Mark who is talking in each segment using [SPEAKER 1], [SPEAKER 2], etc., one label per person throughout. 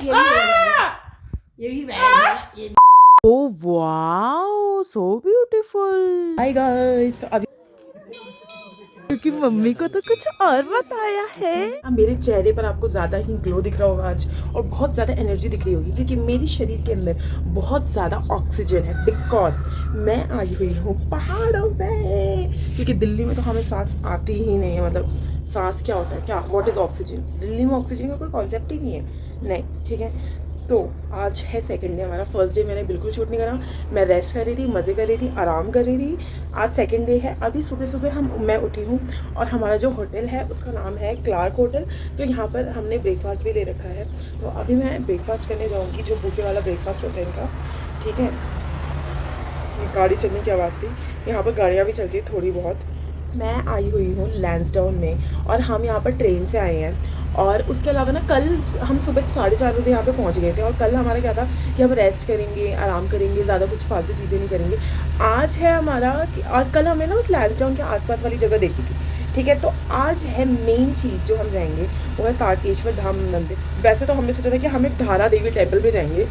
[SPEAKER 1] ये भी बैग है।
[SPEAKER 2] Oh wow, so beautiful. Hi guys, तो अभी क्योंकि मम्मी को तो कुछ और बताया है। मेरे चेहरे पर आपको ज़्यादा ही ग्लो दिख रहा होगा आज, और बहुत ज़्यादा एनर्जी दिख रही होगी क्योंकि मेरे शरीर के अंदर बहुत ज़्यादा ऑक्सीजन है। बिकॉज मैं आई हुई हूँ पहाड़ों पे, क्योंकि दिल्ली में तो हमें सांस आती ही नहीं है। मतलब सांस क्या होता है, क्या व्हाट इज़ ऑक्सीजन? दिल्ली में ऑक्सीजन का कोई कॉन्सेप्ट ही नहीं है। नहीं, ठीक है। तो आज है सेकंड डे हमारा। फर्स्ट डे मैंने बिल्कुल शूट नहीं करा, मैं रेस्ट कर रही थी, मज़े कर रही थी, आराम कर रही थी। आज सेकंड डे है। अभी सुबह सुबह मैं उठी हूँ, और हमारा जो होटल है उसका नाम है क्लार्क होटल। तो यहाँ पर हमने ब्रेकफास्ट भी ले रखा है। तो अभी मैं ब्रेकफास्ट करने जाऊँगी, जो बुफे वाला ब्रेकफास्ट होता है इनका, ठीक है। गाड़ी चलने की आवाज़ थी, यहाँ पर गाड़ियाँ भी चलती है थोड़ी बहुत। मैं आई हुई हूँ लैंसडाउन में, और हम यहाँ पर ट्रेन से आए हैं। और उसके अलावा ना, कल हम सुबह 4:30 बजे यहाँ पे पहुँच गए थे, और कल हमारा क्या था कि हम रेस्ट करेंगे, आराम करेंगे, ज़्यादा कुछ फालतू चीज़ें नहीं करेंगे। आज है हमारा कि आज कल हमने ना बस लैंसडाउन के आसपास वाली जगह देखी थी, ठीक है। तो आज है मेन चीज़ जो हम जाएंगे, वो है तारकेश्वर धाम मंदिर। वैसे तो हमने सोचा था कि हम एक धारा देवी टेम्पल पे जाएंगे,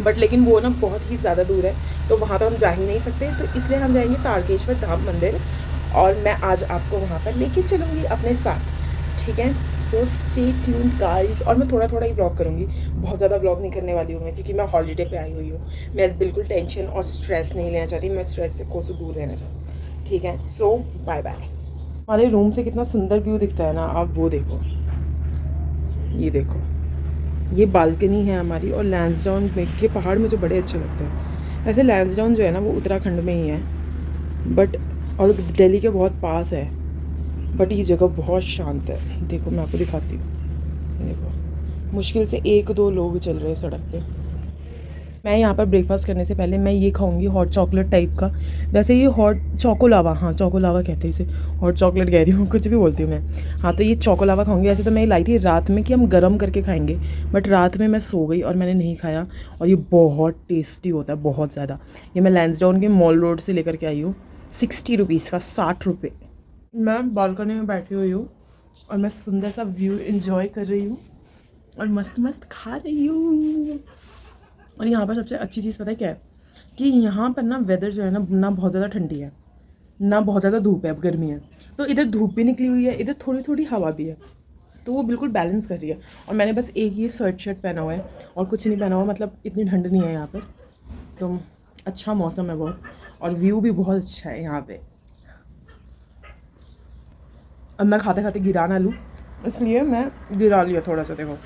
[SPEAKER 2] बट लेकिन वो ना बहुत ही ज़्यादा दूर है, तो वहाँ तो हम जा ही नहीं सकते। तो इसलिए हम जाएंगे तारकेश्वर धाम मंदिर, और मैं आज आपको वहाँ पर लेके चलूँगी अपने साथ, ठीक है। So stay tuned guys. और मैं थोड़ा थोड़ा ही व्लॉग करूँगी, बहुत ज़्यादा व्लॉग नहीं करने वाली हूँ मैं, क्योंकि मैं हॉलीडे पे आई हुई हूँ। मैं बिल्कुल टेंशन और स्ट्रेस नहीं लेना चाहती, मैं स्ट्रेस से कोसों दूर रहना चाहती हूँ, ठीक है। सो बाय बाय। हमारे रूम से कितना सुंदर व्यू दिखता है ना, आप वो देखो, ये देखो, ये बालकनी है हमारी। और लैंसडाउन के पहाड़ मुझे बड़े अच्छे लगते हैं। वैसे लैंसडाउन जो है ना, वो उत्तराखंड में ही है, बट और दिल्ली के बहुत पास है, बट ये जगह बहुत शांत है। देखो मैं आपको दिखाती हूँ, देखो मुश्किल से 1-2 लोग चल रहे हैं सड़क पे। मैं यहाँ पर ब्रेकफास्ट करने से पहले मैं ये खाऊंगी हॉट चॉकलेट टाइप का। वैसे ये हॉट चोकोलावा, हाँ चोकोलावा कहते हैं इसे, हॉट चॉकलेट कह रही हूँ, कुछ भी बोलती हूँ मैं। हाँ, तो ये चोकोलावा खाऊंगी। ऐसे तो मैं लाई थी रात में कि हम गर्म करके खाएंगे, बट रात में मैं सो गई और मैंने नहीं खाया। और ये बहुत टेस्टी होता है, बहुत ज़्यादा। ये मैं लैंसडाउन के मॉल रोड से लेकर के आई हूँ, 60 रुपीज़ का, 60 रुपये। मैं बालकनी में बैठी हुई हूँ, और मैं सुंदर सा व्यू एंजॉय कर रही हूँ, और मस्त मस्त खा रही हूँ। और यहाँ पर सबसे अच्छी चीज़ पता है क्या है, कि यहाँ पर ना वेदर जो है ना बहुत ज़्यादा ठंडी है, ना बहुत ज़्यादा धूप है, अब गर्मी है। तो इधर धूप भी निकली हुई है, इधर थोड़ी थोड़ी हवा भी है, तो वो बिल्कुल बैलेंस कर रही है। और मैंने बस एक ही शर्ट पहना हुआ है, और कुछ नहीं पहना हुआ, मतलब इतनी ठंड नहीं है यहाँ पर। तो अच्छा मौसम है बहुत, और व्यू भी बहुत अच्छा है यहाँ पे। अब मैं खाते खाते गिरा ना लूँ, इसलिए मैं गिरा लिया थोड़ा सा, देखो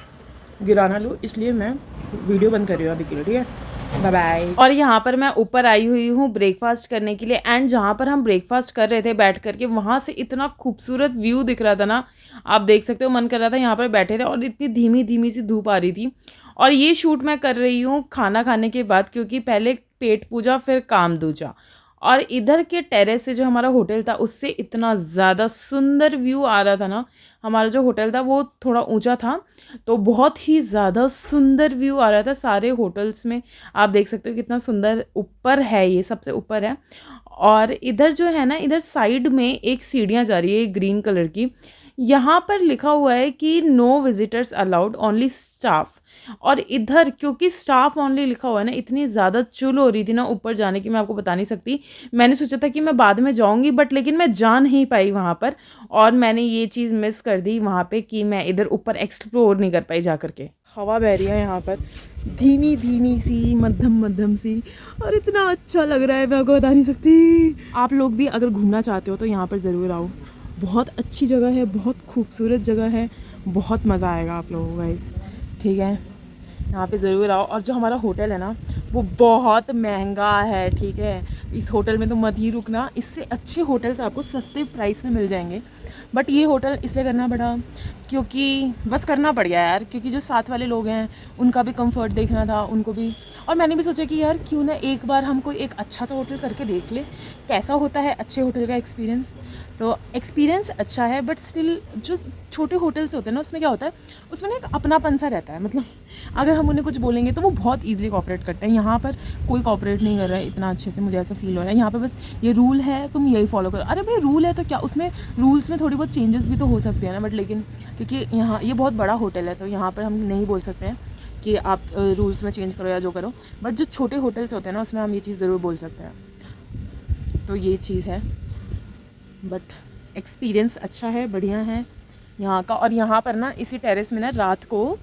[SPEAKER 2] गिरा ना लूँ, इसलिए मैं वीडियो बंद कर रही हूँ अभी के लिए, ठीक है। Bye bye. और यहाँ पर मैं ऊपर आई हुई हूँ ब्रेकफास्ट करने के लिए, एंड जहाँ पर हम ब्रेकफास्ट कर रहे थे बैठ करके, वहाँ से इतना खूबसूरत व्यू दिख रहा था ना, आप देख सकते हो। मन कर रहा था यहाँ पर बैठे रहे, और इतनी धीमी धीमी सी धूप आ रही थी। और ये शूट मैं कर रही हूँ खाना खाने के बाद, क्योंकि पहले पेट पूजा फिर काम दूजा। और इधर के टेरेस से जो हमारा होटल था, उससे इतना ज़्यादा सुंदर व्यू आ रहा था ना। हमारा जो होटल था वो थोड़ा ऊंचा था, तो बहुत ही ज़्यादा सुंदर व्यू आ रहा था सारे होटल्स में। आप देख सकते हो कितना सुंदर ऊपर है, ये सबसे ऊपर है। और इधर जो है ना, इधर साइड में एक सीढ़ियाँ जा रही है ग्रीन कलर की। यहाँ पर लिखा हुआ है कि no visitors allowed, only staff. और इधर क्योंकि स्टाफ ओनली लिखा हुआ है ना, इतनी ज़्यादा चुल हो रही थी ना ऊपर जाने की, मैं आपको बता नहीं सकती। मैंने सोचा था कि मैं बाद में जाऊंगी, बट लेकिन मैं जा नहीं पाई वहाँ पर, और मैंने ये चीज़ मिस कर दी वहाँ पे कि मैं इधर ऊपर एक्सप्लोर नहीं कर पाई जा करके। हवा बह रही है यहाँ पर, धीमी धीमी सी, मध्यम मध्यम सी, और इतना अच्छा लग रहा है, मैं आपको बता नहीं सकती। आप लोग भी अगर घूमना चाहते हो तो यहाँ पर ज़रूर आओ, बहुत अच्छी जगह है, बहुत खूबसूरत जगह है, बहुत मज़ा आएगा आप लोगों को गाइस, ठीक है। यहाँ पे ज़रूर आओ। और जो हमारा होटल है ना, वो बहुत महंगा है, ठीक है। इस होटल में तो मत ही रुकना, इससे अच्छे होटल्स आपको सस्ते प्राइस में मिल जाएंगे। बट ये होटल इसलिए करना पड़ा क्योंकि बस करना पड़ गया यार, क्योंकि जो साथ वाले लोग हैं उनका भी कंफर्ट देखना था, उनको भी। और मैंने भी सोचा कि यार क्यों ना एक बार हम कोई एक अच्छा सा होटल करके देख ले कैसा होता है अच्छे होटल का एक्सपीरियंस। तो एक्सपीरियंस अच्छा है, बट स्टिल जो छोटे होटल्स होते हैं ना, उसमें क्या होता है, उसमें ना एक अपनापन सा रहता है। मतलब अगर हम उन्हें कुछ बोलेंगे तो वो बहुत ईजिली कॉपरेट करते हैं। यहाँ पर कोई कॉपरेट नहीं कर रहा है इतना अच्छे से, मुझे ऐसा फील हो रहा है। यहाँ पर बस ये रूल है, तुम यही फॉलो करो। अरे भाई रूल है तो क्या, उसमें रूल्स में थोड़ी बहुत चेंजेस भी तो हो सकते हैं ना, बट लेकिन क्योंकि यहाँ ये बहुत बड़ा होटल है, तो यहाँ पर हम नहीं बोल सकते हैं कि आप रूल्स में चेंज करो या जो करो, बट जो छोटे होटल्स होते हैं ना उसमें हम ये चीज़ ज़रूर बोल सकते हैं। तो ये चीज़ है, बट एक्सपीरियंस अच्छा है, बढ़िया है यहाँ का। और यहाँ पर ना इसी टेरेस में ना रात को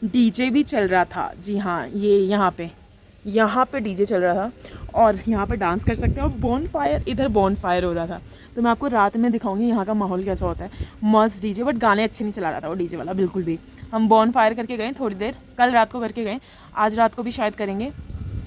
[SPEAKER 2] डीजे भी चल रहा था। जी हाँ, ये यहाँ पे डीजे चल रहा था और यहाँ पे डांस कर सकते हैं। और बॉनफायर, इधर बॉनफायर हो रहा था। तो मैं आपको रात में दिखाऊंगी यहाँ का माहौल कैसा होता है। मस्त डीजे, बट गाने अच्छे नहीं चला रहा था वो डीजे वाला बिल्कुल भी। हम बॉनफायर करके गए थोड़ी देर, कल रात को करके गए, आज रात को भी शायद करेंगे,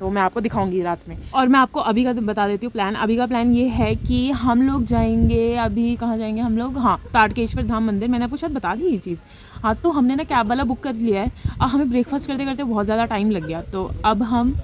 [SPEAKER 2] तो मैं आपको दिखाऊंगी रात में। और मैं आपको अभी का बता देती हूँ प्लान। अभी का प्लान ये है कि हम लोग जाएंगे, अभी कहाँ जाएंगे हम लोग, हाँ तारकेश्वर धाम मंदिर। मैंने आपको शायद बता दी ये चीज़। हाँ, तो हमने ना कैब वाला बुक कर लिया है। अब हमें ब्रेकफास्ट करते करते बहुत ज़्यादा टाइम लग गया, तो अब हम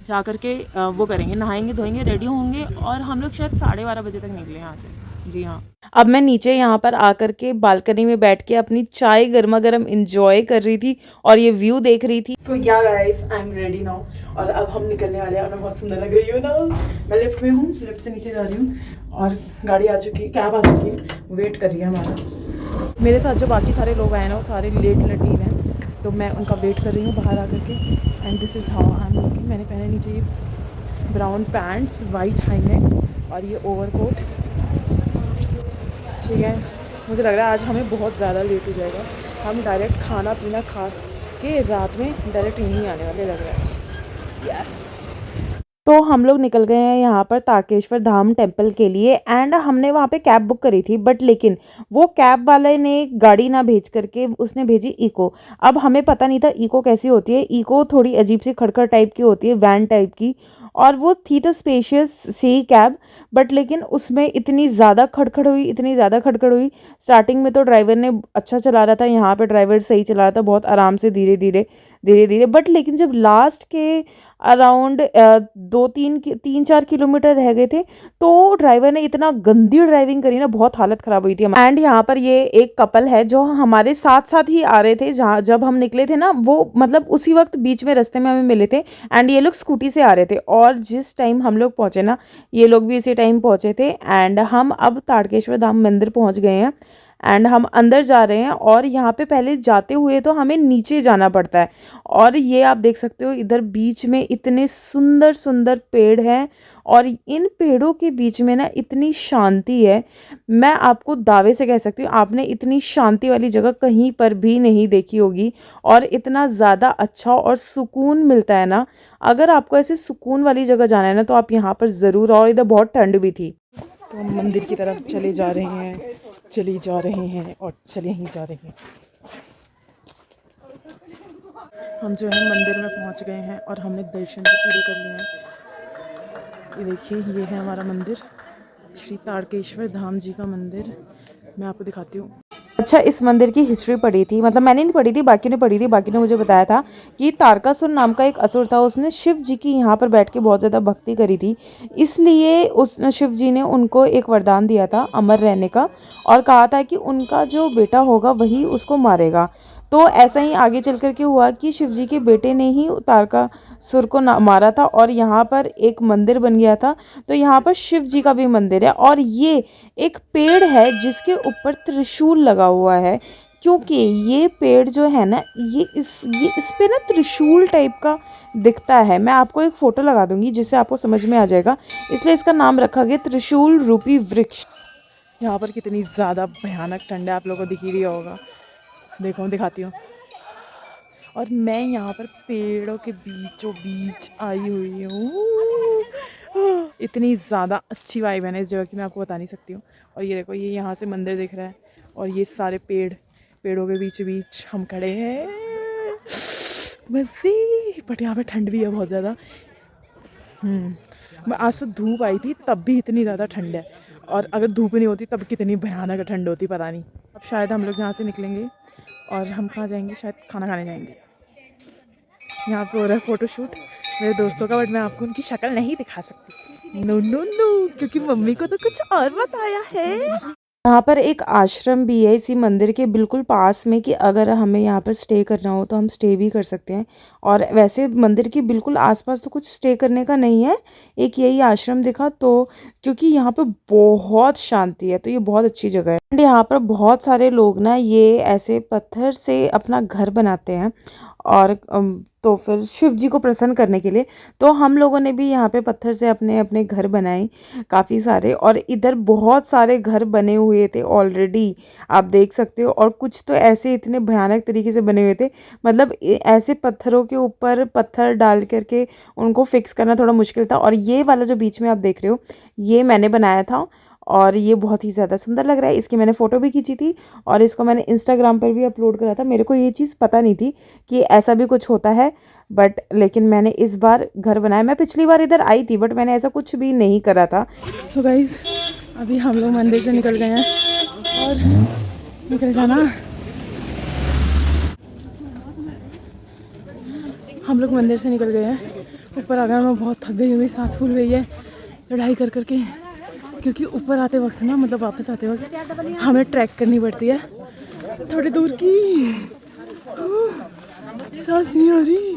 [SPEAKER 2] जा कर के वो करेंगे, नहाएंगे धोएंगे, रेडी होंगे और हम लोग शायद 12:30 बजे तक निकले यहाँ से। जी हाँ, अब मैं नीचे यहाँ पर आकर के बालकनी में बैठ के अपनी चाय गर्मा गर्म इंजॉय कर रही थी और ये व्यू देख रही थी। सो या guys, I am ready now और अब हम निकलने वाले हैं। और मैं बहुत सुंदर लग रही हूँ ना। मैं लिफ्ट में हूँ, लिफ्ट से नीचे जा रही हूँ और गाड़ी आ चुकी है, कैब आ चुकी है, वेट कर रही है हमारा। मेरे साथ जो बाकी सारे लोग आए ना वो सारे लेट लटीन हैं, तो मैं उनका वेट कर रही हूँ बाहर आकर के। And this is how I am looking. मैंने पहने नीचे ये brown pants, white high neck और ये ओवरकोट। ठीक है, मुझे लग रहा है आज हमें बहुत ज़्यादा लेट हो जाएगा। हम डायरेक्ट खाना पीना खा के रात में डायरेक्ट यहीं आने वाले लग रहा है। यस, तो हम लोग निकल गए हैं यहाँ पर तारकेश्वर धाम टेम्पल के लिए। एंड हमने वहाँ पे कैब बुक करी थी, बट लेकिन वो कैब वाले ने गाड़ी ना भेज करके उसने भेजी इको। अब हमें पता नहीं था इको कैसी होती है। इको थोड़ी अजीब सी खड़खड़ टाइप की होती है, वैन टाइप की, और वो थी तो स्पेशियस सी कैब, बट लेकिन उसमें इतनी ज़्यादा खड़खड़ हुई, इतनी ज़्यादा खड़खड़ हुई। स्टार्टिंग में तो ड्राइवर ने अच्छा चला रहा था, यहाँ पे ड्राइवर सही चला रहा था, बहुत आराम से धीरे धीरे धीरे धीरे। बट लेकिन जब लास्ट के अराउंड 2-3-4 किलोमीटर रह गए थे, तो ड्राइवर ने इतना गंदी ड्राइविंग करी ना, बहुत हालत ख़राब हुई थी। एंड यहाँ पर ये एक कपल है जो हमारे साथ साथ ही आ रहे थे, जहाँ जब हम निकले थे ना, वो मतलब उसी वक्त बीच में रास्ते में हमें मिले थे। एंड ये लोग स्कूटी से आ रहे थे और जिस टाइम हम लोग पहुँचे ना, ये लोग भी इसी टाइम पहुँचे थे। एंड हम अब तारकेश्वर धाम मंदिर पहुँच गए हैं एंड हम अंदर जा रहे हैं। और यहाँ पे पहले जाते हुए तो हमें नीचे जाना पड़ता है। और ये आप देख सकते हो, इधर बीच में इतने सुंदर सुंदर पेड़ हैं और इन पेड़ों के बीच में ना इतनी शांति है। मैं आपको दावे से कह सकती हूँ, आपने इतनी शांति वाली जगह कहीं पर भी नहीं देखी होगी। और इतना ज़्यादा अच्छा और सुकून मिलता है ना। अगर आपको ऐसे सुकून वाली जगह जाना है ना, तो आप यहाँ पर ज़रूर। और इधर बहुत ठंड भी थी। तो हम मंदिर की तरफ चले जा रहे हैं, चले जा रहे हैं और चले ही जा रहे हैं। हम जो है मंदिर में पहुंच गए हैं और हमने दर्शन भी पूरे कर लिए हैं। ये देखिए, ये है हमारा मंदिर, श्री तारकेश्वर धाम जी का मंदिर। मैं आपको दिखाती हूँ। अच्छा, इस मंदिर की हिस्ट्री पढ़ी थी, मतलब मैंने नहीं पढ़ी थी, बाकी ने पढ़ी थी। बाकी ने मुझे बताया था कि तारकासुर नाम का एक असुर था, उसने शिव जी की यहाँ पर बैठ के बहुत ज़्यादा भक्ति करी थी। इसलिए उस शिव जी ने उनको एक वरदान दिया था अमर रहने का, और कहा था कि उनका जो बेटा होगा वही उसको मारेगा। तो ऐसा ही आगे चल कर के हुआ कि शिव जी के बेटे ने ही तारकासुर को मारा था और यहाँ पर एक मंदिर बन गया था। तो यहाँ पर शिव जी का भी मंदिर है और ये एक पेड़ है जिसके ऊपर त्रिशूल लगा हुआ है, क्योंकि ये पेड़ जो है ना, ये इस पे ना त्रिशूल टाइप का दिखता है। मैं आपको एक फ़ोटो लगा दूंगी जिससे आपको समझ में आ जाएगा, इसलिए इसका नाम रखा गया त्रिशूल रूपी वृक्ष। यहाँ पर कितनी ज़्यादा भयानक ठंड है, आप लोगों को दिख ही रहा होगा। देखो, दिखाती हूँ। और मैं यहाँ पर पेड़ों के बीचों बीच आई हुई हूँ। इतनी ज़्यादा अच्छी वाइब है ना इस जगह की, मैं आपको बता नहीं सकती हूँ। और ये देखो, ये यहाँ से मंदिर दिख रहा है और ये सारे पेड़ों के बीच बीच हम खड़े हैं। मज़े, बट यहाँ पे ठंड भी है बहुत ज़्यादा। मैं आज तो धूप आई थी तब भी इतनी ज़्यादा ठंड है, और अगर धूप नहीं होती तब कितनी भयानक ठंड होती पता नहीं। अब शायद हम लोग यहाँ से निकलेंगे और हम कहाँ जाएंगे, शायद खाना खाने जाएंगे। यहाँ पे हो रहा है फ़ोटोशूट मेरे दोस्तों का, बट मैं आपको उनकी शक्ल नहीं दिखा सकती। नो नो नो, क्योंकि मम्मी को तो कुछ और बताया है। यहाँ पर एक आश्रम भी है इसी मंदिर के बिल्कुल पास में, कि अगर हमें यहाँ पर स्टे करना हो तो हम स्टे भी कर सकते हैं। और वैसे मंदिर के बिल्कुल आसपास तो कुछ स्टे करने का नहीं है, एक यही आश्रम दिखा, तो क्योंकि यहाँ पर बहुत शांति है तो ये बहुत अच्छी जगह है। एंड यहाँ पर बहुत सारे लोग ना ये ऐसे पत्थर से अपना घर बनाते हैं और तो फिर शिव जी को प्रसन्न करने के लिए तो हम लोगों ने भी यहाँ पे पत्थर से अपने अपने घर बनाए काफ़ी सारे, और इधर बहुत सारे घर बने हुए थे ऑलरेडी, आप देख सकते हो। और कुछ तो ऐसे इतने भयानक तरीके से बने हुए थे, मतलब ऐसे पत्थरों के ऊपर पत्थर डाल करके उनको फिक्स करना थोड़ा मुश्किल था। और ये वाला जो बीच में आप देख रहे हो ये मैंने बनाया था, और ये बहुत ही ज़्यादा सुंदर लग रहा है। इसकी मैंने फ़ोटो भी खींची थी और इसको मैंने इंस्टाग्राम पर भी अपलोड करा था। मेरे को ये चीज़ पता नहीं थी कि ऐसा भी कुछ होता है, बट लेकिन मैंने इस बार घर बनाया। मैं पिछली बार इधर आई थी बट मैंने ऐसा कुछ भी नहीं करा था। सो गाइज अभी हम लोग मंदिर से निकल गए हैं और निकल जाना। हम लोग मंदिर से निकल गए हैं, ऊपर आ गया। मैं बहुत थक गई हुई, सांस फूल गई है चढ़ाई कर करके, क्योंकि ऊपर आते वक्त ना, मतलब वापस आते वक्त हमें ट्रैक करनी पड़ती है थोड़ी दूर की। सांस नहीं आ रही।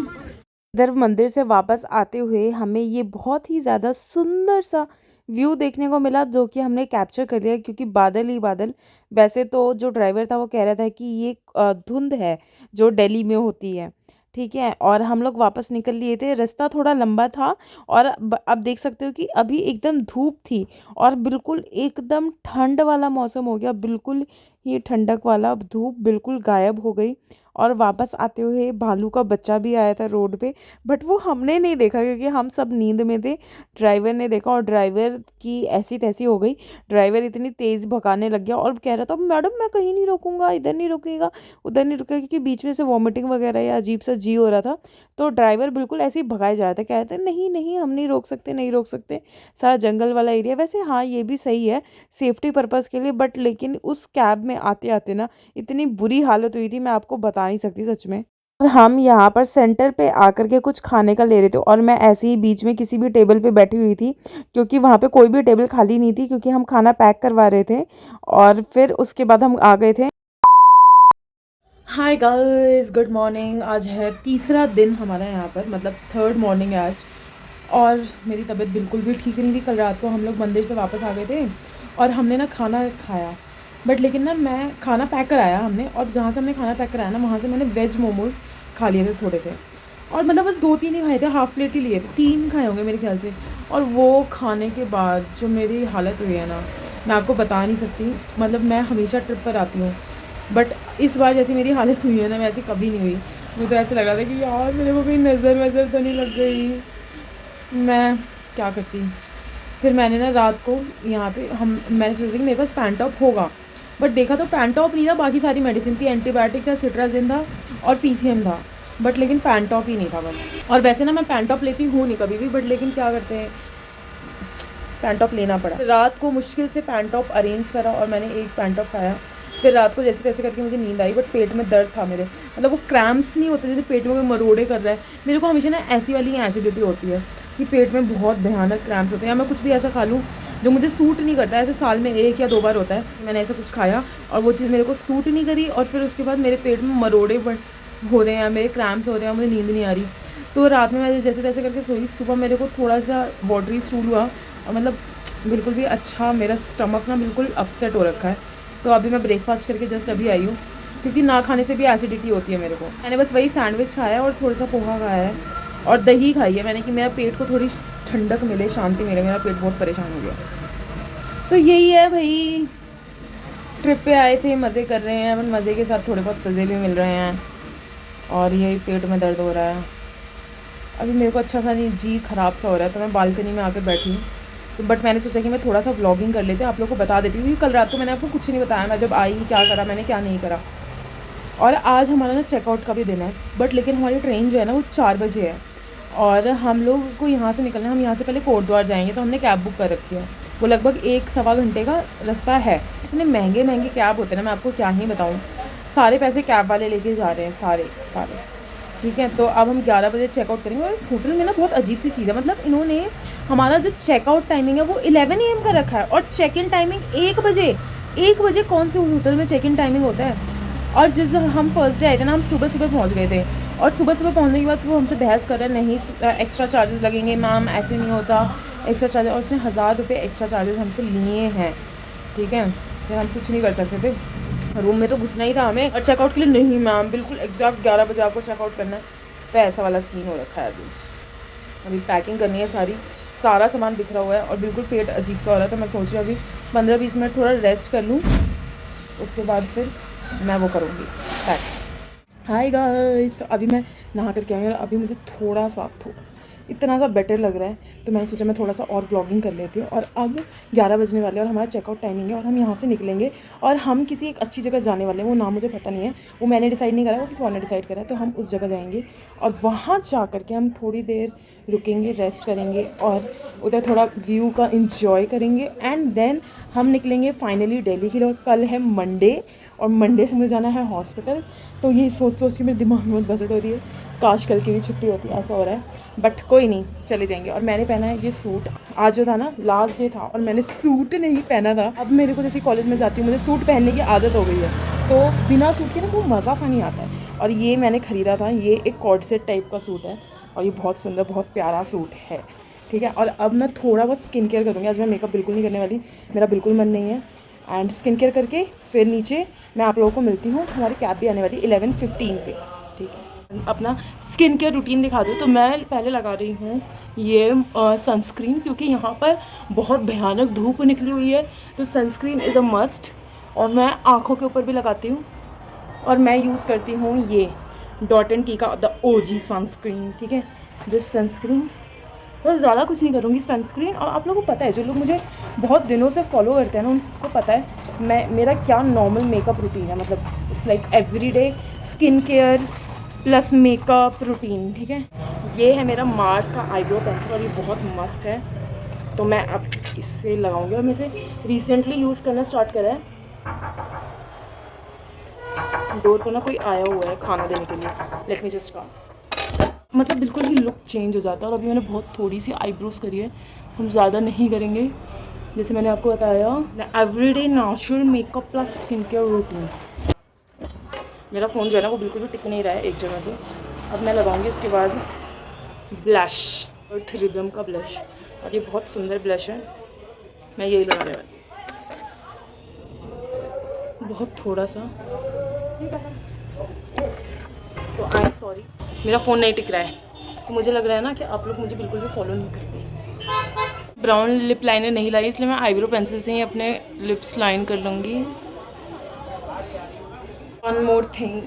[SPEAKER 2] इधर मंदिर से वापस आते हुए हमें ये बहुत ही ज़्यादा सुंदर सा व्यू देखने को मिला, जो कि हमने कैप्चर कर लिया, क्योंकि बादल ही बादल। वैसे तो जो ड्राइवर था वो कह रहा था कि ये धुंध है जो दिल्ली में होती है, ठीक है। और हम लोग वापस निकल लिए थे, रास्ता थोड़ा लंबा था। और अब देख सकते हो कि अभी एकदम धूप थी और बिल्कुल एकदम ठंड वाला मौसम हो गया, बिल्कुल ही ठंडक वाला। धूप बिल्कुल गायब हो गई। और वापस आते हुए भालू का बच्चा भी आया था रोड पे, बट वो हमने नहीं देखा क्योंकि हम सब नींद में थे। ड्राइवर ने देखा और ड्राइवर की ऐसी तैसी हो गई। ड्राइवर इतनी तेज़ भगाने लग गया और कह रहा था मैडम मैं कहीं नहीं रोकूंगा, इधर नहीं रुकेगा उधर नहीं रुकेगा, क्योंकि बीच में से वॉमिटिंग वगैरह या अजीब सा जी हो रहा था। तो ड्राइवर बिल्कुल ऐसे ही भगाए जा रहा था, कह रहे थे नहीं नहीं हम नहीं रोक सकते, नहीं रोक सकते, सारा जंगल वाला एरिया। वैसे हाँ ये भी सही है सेफ्टी पर्पज़ के लिए, बट लेकिन उस कैब में आते आते ना इतनी बुरी हालत हुई थी, मैं आपको बता नहीं सकती सच में। और हम यहाँ पर सेंटर पे आकर के कुछ खाने का ले रहे थे, और मैं ऐसे ही बीच में किसी भी टेबल पे बैठी हुई थी, क्योंकि वहाँ पे कोई भी टेबल खाली नहीं थी, क्योंकि हम खाना पैक करवा रहे थे। और फिर उसके बाद हम आ गए थे। Hi guys, good morning. आज है तीसरा दिन हमारा यहाँ पर, मतलब थर्ड मॉर्निंग है आज। और मेरी तबीयत बिल्कुल भी ठीक नहीं थी। कल रात को हम लोग मंदिर से वापस आ गए थे और हमने ना खाना खाया, बट लेकिन ना मैं खाना पैक कराया हमने, और जहाँ से हमने खाना पैक कराया ना वहाँ से मैंने वेज मोमोज़ खा लिए थे थोड़े से। और मतलब बस 2-3 ही खाए थे, हाफ़ प्लेट ही लिए थे, 3 खाए होंगे मेरे ख्याल से। और वो खाने के बाद जो मेरी हालत हुई है ना, मैं आपको बता नहीं सकती। मतलब मैं हमेशा ट्रिप पर आती हूँ, बट इस बार जैसी मेरी हालत हुई है ना वैसी कभी नहीं हुई। मुझे तो ऐसे लग रहा था कि यार मेरे को कहीं नज़र वज़र तो नहीं लग गई, मैं क्या करती। फिर मैंने ना रात को यहाँ पे मैंने सोचा कि मेरे पास पैंटॉप होगा, बट देखा तो पैंटॉप नहीं था, बाकी सारी मेडिसिन थी, एंटीबायोटिक था, सिट्राजिन था और पीसीएम था, बट लेकिन पैंटॉप ही नहीं था बस। और वैसे ना मैं पैंटॉप लेती हूँ नहीं कभी भी, बट लेकिन क्या करते हैं पैंटॉप लेना पड़ा। रात को मुश्किल से पैंटॉप अरेंज करा और मैंने एक पैंटॉप खाया। फिर रात को जैसे तैसे करके मुझे नींद आई, बट पेट में दर्द था मेरे, मतलब वो क्रैम्प्स नहीं होते जैसे पेट में कोई मरोड़े कर रहा है। मेरे को हमेशा ना ऐसी वाली एसिडिटी होती है कि पेट में बहुत भयानक क्रैम्प्स होते हैं, या मैं कुछ भी ऐसा खा लूँ जो मुझे सूट नहीं करता है। ऐसे साल में 1 या 2 बार होता है, मैंने ऐसा कुछ खाया और वो चीज़ मेरे को सूट नहीं करी, और फिर उसके बाद मेरे पेट में मरोड़े हो रहे हैं, मेरे क्रैम्प्स हो रहे हैं, मुझे नींद नहीं आ रही। तो रात में मैं जैसे तैसे करके सोई। सुबह मेरे को थोड़ा सा वाटरी स्टूल हुआ और मतलब बिल्कुल भी अच्छा, मेरा स्टमक ना बिल्कुल अपसेट हो रखा है। तो अभी मैं ब्रेकफास्ट करके जस्ट अभी आई हूँ, क्योंकि ना खाने से भी एसिडिटी होती है मेरे को। मैंने बस वही सैंडविच खाया और थोड़ा सा पोहा खाया है और दही खाई है मैंने, कि मेरा पेट को थोड़ी ठंडक मिले, शांति मिले, मेरा पेट बहुत परेशान हो गया। तो यही है भाई, ट्रिप पे आए थे, मज़े कर रहे हैं, बट मज़े के साथ थोड़े बहुत सज़े भी मिल रहे हैं, और यही पेट में दर्द हो रहा है। अभी मेरे को अच्छा सा नहीं, जी ख़राब सा हो रहा है, तो मैं बालकनी में आकर बैठी हूँ। तो बट मैंने सोचा कि मैं थोड़ा सा व्लॉगिंग कर लेते हैं, आप लोगों को बता देती हूँ, क्योंकि कल रात को मैंने आपको कुछ नहीं बताया, मैं जब आई क्या करा मैंने, क्या नहीं करा। और आज हमारा ना चेकआउट का भी दिन है, बट लेकिन हमारी ट्रेन जो है ना वो 4 बजे है, और हम लोग को यहाँ से निकलना है। हम यहाँ से पहले कोटद्वार जाएंगे, तो हमने कैब बुक कर रखी है। वो लगभग 1-1.25 घंटे का रास्ता है। इतने महंगे महंगे कैब होते हैं ना, मैं आपको क्या ही बताऊँ। सारे पैसे कैब वाले लेके जा रहे हैं, सारे सारे, ठीक है। तो अब हम 11 बजे चेकआउट करेंगे। और इस होटल में ना बहुत अजीब सी चीज़ है, मतलब इन्होंने हमारा जो चेकआउट टाइमिंग है वो 11 AM का रखा है, और चेक इन टाइमिंग 1 बजे। 1 बजे कौन से होटल में चेक इन टाइमिंग होता है। और जिस हम फर्स्ट डे आए थे ना, हम सुबह सुबह पहुंच गए थे, और सुबह सुबह पहुंचने के बाद वो हमसे बहस कर रहे हैं, नहीं एक्स्ट्रा चार्जेस लगेंगे मैम, ऐसे नहीं होता एक्स्ट्रा चार्जेस। और उसने 1000 रुपये एक्स्ट्रा चार्जेस हमसे लिए हैं, ठीक है। फिर हम कुछ नहीं कर सकते थे। रूम में तो घुसना ही था हमें और चेकआउट के लिए नहीं मैम, बिल्कुल एग्जैक्ट 11 बजे आपको चेकआउट करना है। तो ऐसा वाला सीन हो रखा है अभी पैकिंग करनी है सारा सामान बिखरा हुआ है और बिल्कुल पेट अजीब सा हो रहा है। तो मैं सोच रही हूँ अभी 15-20 मिनट थोड़ा रेस्ट कर लूँ, उसके बाद फिर मैं वो करूँगी पैक। हाय गाइस, तो अभी मैं नहा करके आई और अभी मुझे थोड़ा सा इतना सा बेटर लग रहा है। तो मैंने सोचा मैं थोड़ा सा और ब्लॉगिंग कर लेती हूँ। और अब 11 बजने वाले हैं और हमारा चेकआउट टाइमिंग है और हम यहाँ से निकलेंगे और हम किसी एक अच्छी जगह जाने वाले हैं। वो नाम मुझे पता नहीं है, वो मैंने डिसाइड नहीं करा, वो किसी और ने डिसाइड करा है। तो हम उस जगह जाएंगे और वहाँ जा करके हम थोड़ी देर रुकेंगे, रेस्ट करेंगे और उधर थोड़ा व्यू का इंजॉय करेंगे एंड देन हम निकलेंगे फाइनली दिल्ली के लिए। कल है मंडे और मंडे से मुझे जाना है हॉस्पिटल। तो ये सोच के मेरे दिमाग में बजट हो रही है, काश कल की भी छुट्टी होती, ऐसा हो रहा है। बट कोई नहीं, चले जाएंगे। और मैंने पहना है ये सूट, आज जो था ना लास्ट डे था और मैंने सूट नहीं पहना था। अब मेरे को जैसे कॉलेज में जाती हूँ मुझे सूट पहनने की आदत हो गई है, तो बिना सूट के ना वो मज़ा सा नहीं आता है। और ये मैंने ख़रीदा था, ये एक कॉर्ड सेट टाइप का सूट है और ये बहुत सुंदर बहुत प्यारा सूट है, ठीक है। और अब मैं थोड़ा बहुत स्किन केयर करूँगी, आज मैं मेकअप बिल्कुल नहीं करने वाली, मेरा बिल्कुल मन नहीं है। एंड स्किन केयर करके फिर नीचे मैं आप लोगों को मिलती हूँ। हमारी कैब भी आने वाली 11:15 पे, ठीक है। अपना स्किन केयर रूटीन दिखा दूँ तो मैं पहले लगा रही हूँ ये सनस्क्रीन, क्योंकि यहाँ पर बहुत भयानक धूप निकली हुई है, तो सनस्क्रीन इज़ अ मस्ट। और मैं आँखों के ऊपर भी लगाती हूँ और मैं यूज़ करती हूँ ये डॉट एंड की का द OG सनस्क्रीन, ठीक है। दिस सनस्क्रीन बस, ज़्यादा कुछ नहीं करूँगी, सनस्क्रीन। और आप लोगों को पता है, जो लोग मुझे बहुत दिनों से फॉलो करते हैं ना, उनको पता है मेरा क्या नॉर्मल मेकअप रूटीन है। मतलब it's like everyday skin care plus makeup routine, ठीक है। ये है मेरा मार्स का आईब्रो पेंसिल और ये बहुत मस्त है, तो मैं अब इससे लगाऊंगी। और मैं इसे रिसेंटली यूज़ करना स्टार्ट करा है। डोर पर ना कोई आया हुआ है खाना देने के लिए, लेट मी जस्ट कम। मतलब बिल्कुल ही लुक चेंज हो जाता है। और अभी मैंने बहुत थोड़ी सी आईब्रोज करी है, हम ज़्यादा नहीं करेंगे। जैसे मैंने आपको बताया, everyday natural makeup plus skin care routine. मेरा फ़ोन जो है ना वो बिल्कुल भी टिक नहीं रहा है एक जगह पे। अब मैं लगाऊंगी इसके बाद ब्लश, अर्थ रिदम का ब्लश, और ये बहुत सुंदर ब्लश है, मैं यही लगाने वाली हूँ, बहुत थोड़ा सा। तो आई एम सॉरी, मेरा फ़ोन नहीं टिक रहा है, तो मुझे लग रहा है ना कि आप लोग मुझे बिल्कुल भी फॉलो नहीं करते। ब्राउन लिप लाइनर नहीं लाई, इसलिए मैं आईब्रो पेंसिल से ही अपने लिप्स लाइन कर लूँगी। वन मोर थिंग,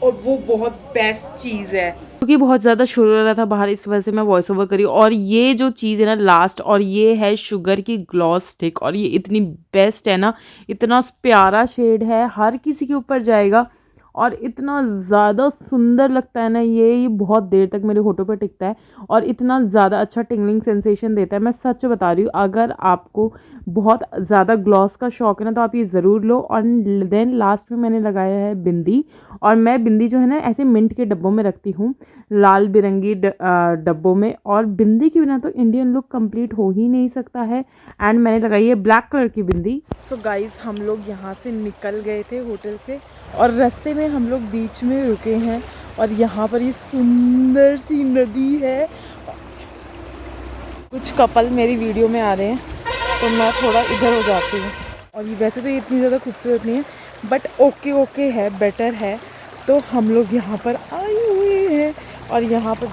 [SPEAKER 2] और वो बहुत बेस्ट चीज़ है, क्योंकि बहुत ज़्यादा शोर हो रहा था बाहर, इस वजह से मैं वॉइस ओवर करी। और ये जो चीज़ है ना लास्ट, और ये है शुगर की ग्लॉस स्टिक, और ये इतनी बेस्ट है ना, इतना प्यारा शेड है, हर किसी के ऊपर जाएगा और इतना ज़्यादा सुंदर लगता है ना ये बहुत देर तक मेरे होठों पर टिकता है और इतना ज़्यादा अच्छा टिंगलिंग सेंसेशन देता है। मैं सच बता रही हूँ, अगर आपको बहुत ज़्यादा ग्लॉस का शौक है ना तो आप ये ज़रूर लो। और देन लास्ट में मैंने लगाया है बिंदी, और मैं बिंदी जो है ना ऐसे मिंट के डब्बों में रखती हूँ, लाल बिरंगी डब्बों में। और बिंदी के बिना तो इंडियन लुक कंप्लीट हो ही नहीं सकता है। एंड मैंने लगाई है ब्लैक कलर की बिंदी। सो गाइज, हम लोग यहाँ से निकल गए थे होटल से और रास्ते में हम लोग बीच में रुके हैं और यहाँ पर ये सुंदर सी नदी है। कुछ कपल मेरी वीडियो में आ रहे हैं तो मैं थोड़ा इधर हो जाती हूँ। और ये वैसे तो ये इतनी ज़्यादा खूबसूरत नहीं है, बट ओके है, बेटर है। तो हम लोग यहाँ पर आए हुए हैं और यहाँ पर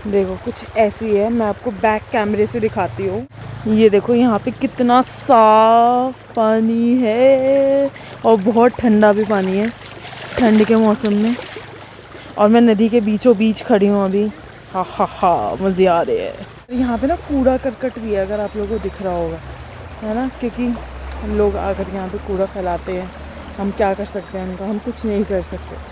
[SPEAKER 2] देखो कुछ ऐसी है। मैं आपको बैक कैमरे से दिखाती हूँ। ये देखो यहाँ पे कितना साफ पानी है और बहुत ठंडा भी पानी है ठंड के मौसम में। और मैं नदी के बीचों बीच खड़ी हूँ अभी। हा मज़े आ रहे हैं। यहाँ पे ना कूड़ा करकट भी है, अगर आप लोगों को दिख रहा होगा, है ना, क्योंकि लोग आकर यहाँ पे कूड़ा फैलाते हैं। हम क्या कर सकते हैं उनका, हम कुछ नहीं कर सकते।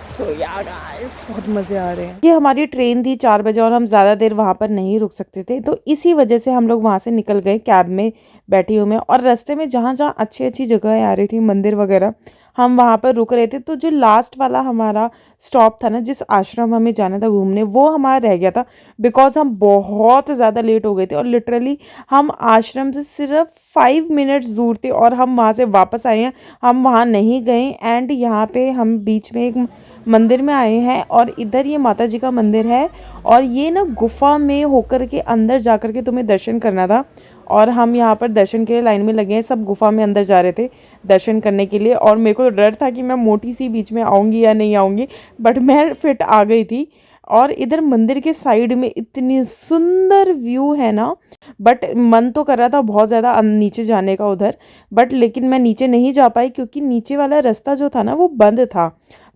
[SPEAKER 2] सो या गाइस, बहुत मज़े आ रहे हैं। ये हमारी ट्रेन थी 4 बजे और हम ज़्यादा देर वहाँ पर नहीं रुक सकते थे, तो इसी वजह से हम लोग वहाँ से निकल गए कैब में बैठी हुई में। और रास्ते में जहाँ जहाँ अच्छी जगह आ रही थी, मंदिर वगैरह, हम वहाँ पर रुक रहे थे। तो जो लास्ट वाला हमारा स्टॉप था ना, जिस आश्रम हमें जाना था घूमने, वो हमारा रह गया था बिकॉज हम बहुत ज़्यादा लेट हो गए थे। और लिटरली हम आश्रम से सिर्फ 5 मिनट्स दूर थे और हम वहाँ से वापस आए हैं, हम वहाँ नहीं गए। एंड यहाँ पे हम बीच में एक मंदिर में आए हैं और इधर ये माता जी का मंदिर है और ये ना गुफा में होकर के अंदर जा कर के तुम्हें दर्शन करना था। और हम यहाँ पर दर्शन के लिए लाइन में लगे हैं। सब गुफा में अंदर जा रहे थे दर्शन करने के लिए, और मेरे को डर था कि मैं मोटी सी बीच में आऊँगी या नहीं आऊँगी, बट मैं फिट आ गई थी। और इधर मंदिर के साइड में इतनी सुंदर व्यू है ना, बट मन तो कर रहा था बहुत ज़्यादा नीचे जाने का उधर, बट लेकिन मैं नीचे नहीं जा पाई क्योंकि नीचे वाला रास्ता जो था ना वो बंद था।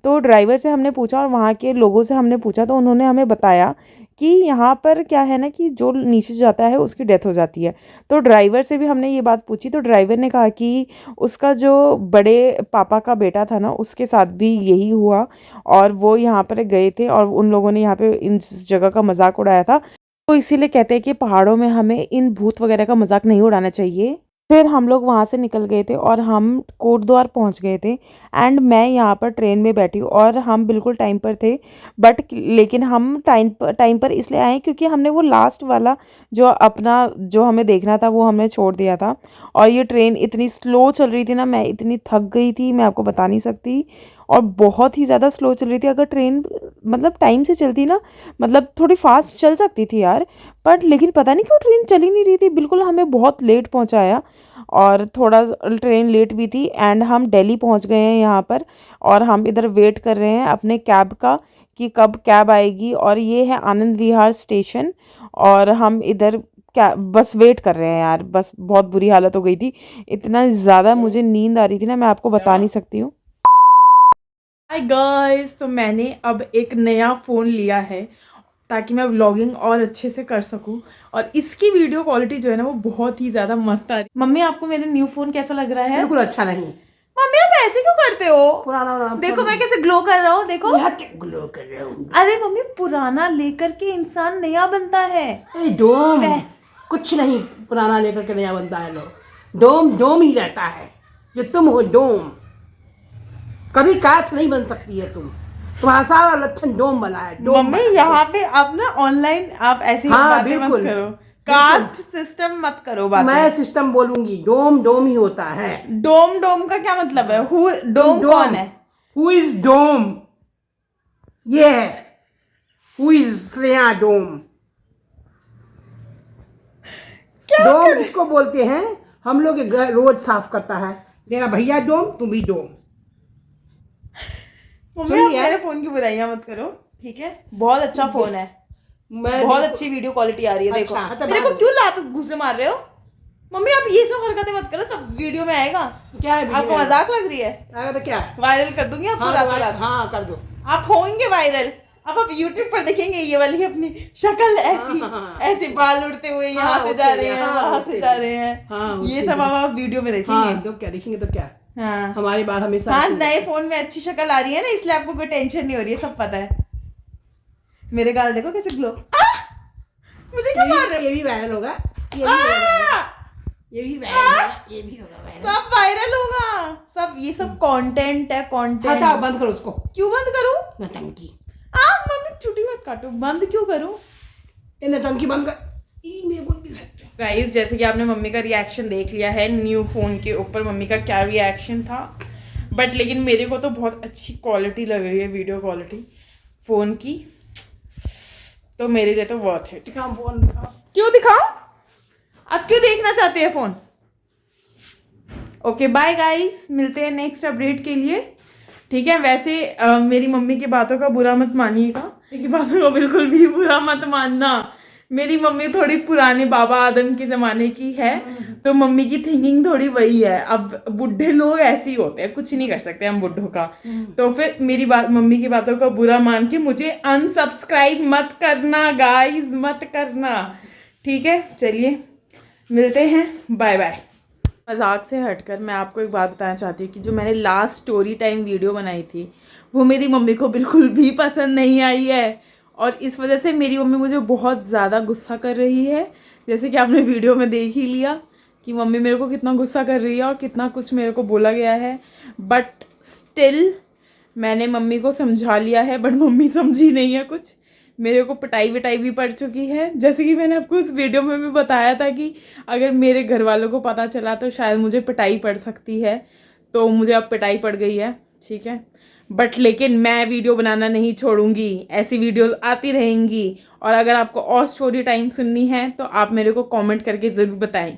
[SPEAKER 2] तो ड्राइवर से हमने पूछा और वहाँ के लोगों से हमने पूछा, तो उन्होंने हमें बताया कि यहाँ पर क्या है ना कि जो नीचे जाता है उसकी डेथ हो जाती है। तो ड्राइवर से भी हमने ये बात पूछी, तो ड्राइवर ने कहा कि उसका जो बड़े पापा का बेटा था ना उसके साथ भी यही हुआ, और वो यहाँ पर गए थे और उन लोगों ने यहाँ पे इन जगह का मजाक उड़ाया था। तो इसीलिए कहते हैं कि पहाड़ों में हमें इन भूत वगैरह का मजाक नहीं उड़ाना चाहिए। फिर हम लोग वहाँ से निकल गए थे और हम कोटद्वार पहुँच गए थे। एंड मैं यहाँ पर ट्रेन में बैठी हूँ और हम बिल्कुल टाइम पर थे, बट लेकिन हम टाइम पर इसलिए आए क्योंकि हमने वो लास्ट वाला जो अपना जो हमें देखना था वो हमने छोड़ दिया था। और ये ट्रेन इतनी स्लो चल रही थी ना, मैं इतनी थक गई थी, मैं आपको बता नहीं सकती। और बहुत ही ज़्यादा स्लो चल रही थी। अगर ट्रेन मतलब टाइम से चलती ना, मतलब थोड़ी फास्ट चल सकती थी यार, बट लेकिन पता नहीं क्यों ट्रेन चल ही नहीं रही थी, बिल्कुल हमें बहुत लेट पहुंचाया और थोड़ा ट्रेन लेट भी थी। एंड हम दिल्ली पहुंच गए हैं यहाँ पर, और हम इधर वेट कर रहे हैं अपने कैब का कि कब कैब आएगी। और ये है आनंद विहार स्टेशन, और हम इधर क्या बस वेट कर रहे हैं यार। बस बहुत बुरी हालत हो गई थी, इतना ज़्यादा मुझे नींद आ रही थी ना, मैं आपको बता नहीं सकती हूँ। हाय गाइस, तो मैंने अब एक नया फ़ोन लिया है ताकि मैं व्लॉगिंग और अच्छे से कर सकूं, और इसकी वीडियो क्वालिटी जो है ना वो बहुत ही ज़्यादा मस्त आ रही है। मम्मी आपको मेरा न्यू फ़ोन कैसा लग रहा है?
[SPEAKER 1] बिल्कुल अच्छा नहीं।
[SPEAKER 2] मम्मी आप ऐसे क्यों करते हो?
[SPEAKER 1] पुराना
[SPEAKER 2] देखो मैं कैसे ग्लो कर रहा हूँ, देखो।
[SPEAKER 1] ग्लो कर रहा हूँ।
[SPEAKER 2] अरे मम्मी, पुराना लेकर के इंसान नया बनता है।
[SPEAKER 1] डोम कुछ नहीं, पुराना लेकर के नया बनता है। लोग डोम डोम ही रहता है, जो तुम हो डोम। कभी काठ नहीं बन सकती है तुम। तुम्हारा सारा लक्षण डोम बना है।
[SPEAKER 2] मम्मी यहाँ पे आप ना ऑनलाइन आप ऐसी बातें मत करो, कास्ट सिस्टम मत करो बातें।
[SPEAKER 1] मैं सिस्टम बोलूंगी, डोम डोम ही होता है।
[SPEAKER 2] डोम डोम का क्या मतलब है? डोम कौन है?
[SPEAKER 1] हु इज डोम? ये है हु इज श्रेया डोम। डोम किसको बोलते हैं? हम लोग घर रोज साफ करता है। तेरा भैया डोम, तुम भी डोम।
[SPEAKER 2] मम्मी आप मेरे फोन की बुराइयां मत करो, ठीक है? बहुत अच्छा फोन है, बहुत अच्छी वीडियो क्वालिटी आ रही है। देखो मेरे को क्यों लात घुसे मार रहे हो? मम्मी आप ये सब हरकतें मत करो, सब वीडियो में आएगा।
[SPEAKER 1] क्या है?
[SPEAKER 2] आपको मजाक लग रही है?
[SPEAKER 1] आएगा तो क्या
[SPEAKER 2] वायरल कर दूंगी आपको रातों रात।
[SPEAKER 1] हाँ कर दो,
[SPEAKER 2] आप होंगे वायरल। अब आप YouTube पर देखेंगे ये वाली अपनी शक्ल ऐसी ऐसे बाल उड़ते हुए यहाँ से जा रहे हैं, वहां से जा रहे हैं, ये सब अब आप वीडियो में देखेंगे।
[SPEAKER 1] तो क्या देखेंगे तो क्या?
[SPEAKER 2] हाँ
[SPEAKER 1] हमारी बात हमेशा।
[SPEAKER 2] हाँ, नए फोन में अच्छी शक्ल आ रही है ना, इसलिए आपको कोई टेंशन नहीं हो रही है, सब पता है। मेरे गाल देखो कैसे ग्लो। मुझे क्या मार रहे हो?
[SPEAKER 1] ये भी वायरल होगा, ये भी वायरल,
[SPEAKER 2] सब वायरल होगा, सब ये सब कंटेंट है, कंटेंट।
[SPEAKER 1] हटाओ, बंद करो उसको।
[SPEAKER 2] क्यों बंद करूं?
[SPEAKER 1] नटंकी।
[SPEAKER 2] मम्मी चुटी मत काटो, बंद क्यों करूं?
[SPEAKER 1] ये नटंकी बंद कर। मेरे को भी
[SPEAKER 2] गाइस, जैसे कि आपने मम्मी का रिएक्शन देख लिया है न्यू फ़ोन के ऊपर, मम्मी का क्या रिएक्शन था, बट लेकिन मेरे को तो बहुत अच्छी क्वालिटी लग रही है, वीडियो क्वालिटी फ़ोन की, तो मेरे लिए तो वर्थ इट।
[SPEAKER 1] दिखाओ फोन, दिखाओ।
[SPEAKER 2] क्यों दिखाओ? आप क्यों देखना चाहते हैं फ़ोन? ओके बाय गाइस, मिलते हैं नेक्स्ट अपडेट के लिए, ठीक है? वैसे मेरी मम्मी की बातों का बुरा मत मानिएगा, मेरी बातों का बिल्कुल भी बुरा मत मानना। मेरी मम्मी थोड़ी पुराने बाबा आदम के ज़माने की है, तो मम्मी की थिंकिंग थोड़ी वही है। अब बूढ़े लोग ऐसे ही होते हैं, कुछ नहीं कर सकते हम बूढ़ों का। तो फिर मेरी बात, मम्मी की बातों का बुरा मान के मुझे अनसब्सक्राइब मत करना गाइस, मत करना, ठीक है? चलिए मिलते हैं, बाय बाय। मजाक से हटकर मैं आपको एक बात बताना चाहती हूँ कि जो मैंने लास्ट स्टोरी टाइम वीडियो बनाई थी वो मेरी मम्मी को बिल्कुल भी पसंद नहीं आई है, और इस वजह से मेरी मम्मी मुझे बहुत ज़्यादा गुस्सा कर रही है। जैसे कि आपने वीडियो में देख ही लिया कि मम्मी मेरे को कितना गुस्सा कर रही है और कितना कुछ मेरे को बोला गया है, बट स्टिल मैंने मम्मी को समझा लिया है, बट मम्मी समझी नहीं है कुछ। मेरे को पिटाई विटाई भी पड़ चुकी है, जैसे कि मैंने आपको उस वीडियो में भी बताया था कि अगर मेरे घर वालों को पता चला तो शायद मुझे पिटाई पड़ सकती है, तो मुझे अब पिटाई पड़ गई है, ठीक है? बट लेकिन मैं वीडियो बनाना नहीं छोड़ूंगी, ऐसी वीडियोस आती रहेंगी। और अगर आपको और स्टोरी टाइम सुननी है तो आप मेरे को कमेंट करके ज़रूर बताएं।